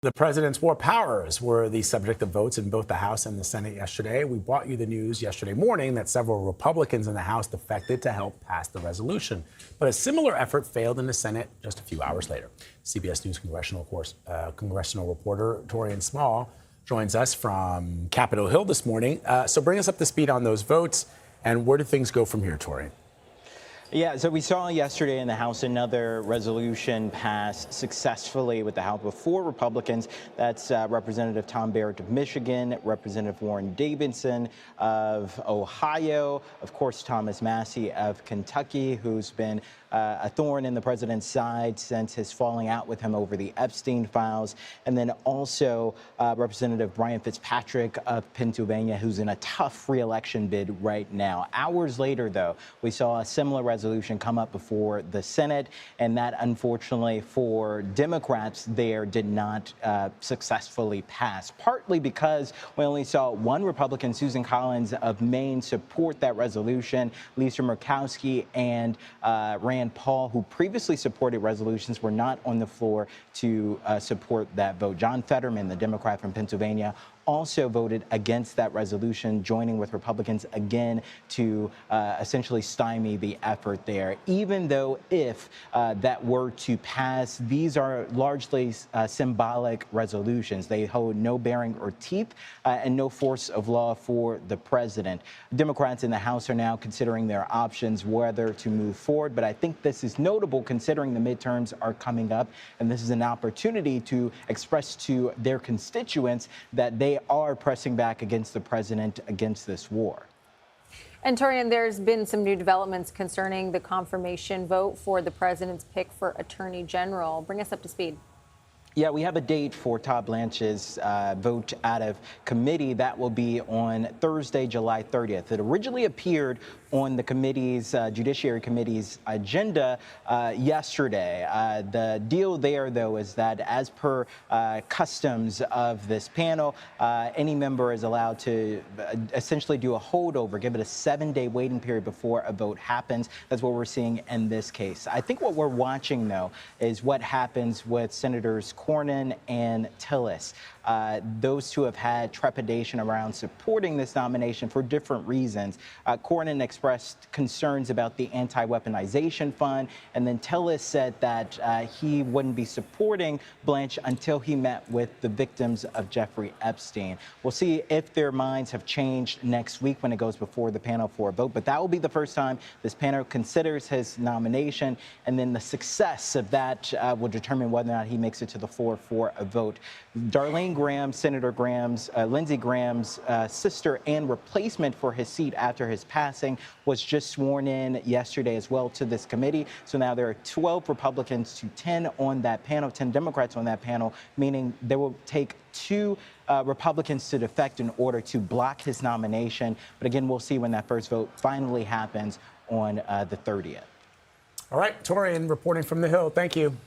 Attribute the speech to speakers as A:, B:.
A: The president's war powers were the subject of votes in both the House and the Senate yesterday. We brought you the news yesterday morning that several Republicans in the House defected to help pass the resolution. But a similar effort failed in the Senate just a few hours later. CBS News congressional reporter Taurean Small joins us from Capitol Hill this morning. So bring us up to speed on those votes, and where do things go from here, Taurean?
B: Yeah, so we saw yesterday in the House another resolution pass successfully with the House with 4 Republicans. That's Representative Tom Barrett of Michigan, Representative Warren Davidson of Ohio, of course, Thomas Massie of Kentucky, who's been a thorn in the president's side since his falling out with him over the Epstein files, and then also Representative Brian Fitzpatrick of Pennsylvania, who's in a tough re-election bid right now. Hours later, though, we saw a similar resolution come up before the Senate, and that, unfortunately for Democrats there, did not successfully pass, partly because we only saw one Republican, Susan Collins of Maine, support that resolution. Lisa Murkowski and Rand Paul, who previously supported resolutions, were not on the floor to support that vote. John Fetterman, the Democrat from Pennsylvania, also voted against that resolution, joining with Republicans again to essentially stymie the effort there. Even though if that were to pass, these are largely symbolic resolutions. They hold no bearing or teeth and no force of law for the president. Democrats in the House are now considering their options whether to move forward, but I think this is notable considering the midterms are coming up, and this is an opportunity to express to their constituents that they are pressing back against the president against this war.
C: And Taurean, there's been some new developments concerning the confirmation vote for the president's pick for attorney general. Bring us up to speed.
B: Yeah, we have a date for Todd Blanche's vote out of committee. That will be on Thursday, July 30th. It originally appeared on the committee's, Judiciary Committee's agenda yesterday. The deal there, though, is that as per customs of this panel, any member is allowed to essentially do a holdover, give it a 7-day waiting period before a vote happens. That's what we're seeing in this case. I think what we're watching, though, is what happens with Senators Cornyn and Tillis. Those two have had trepidation around supporting this nomination for different reasons. Cornyn expressed concerns about the anti-weaponization fund, and then Tillis said that he wouldn't be supporting Blanche until he met with the victims of Jeffrey Epstein. We'll see if their minds have changed next week when it goes before the panel for a vote, but that will be the first time this panel considers his nomination, and then the success of that will determine whether or not he makes it to the floor for a vote. Darlene Graham, Senator Lindsey Graham's sister and replacement for his seat after his passing, was just sworn in yesterday as well to this committee. So now there are 12 Republicans to 10 on that panel, 10 Democrats on that panel, meaning they will take 2 Republicans to defect in order to block his nomination. But again, we'll see when that first vote finally happens on the 30th.
A: All right, Taurean reporting from the Hill. Thank you.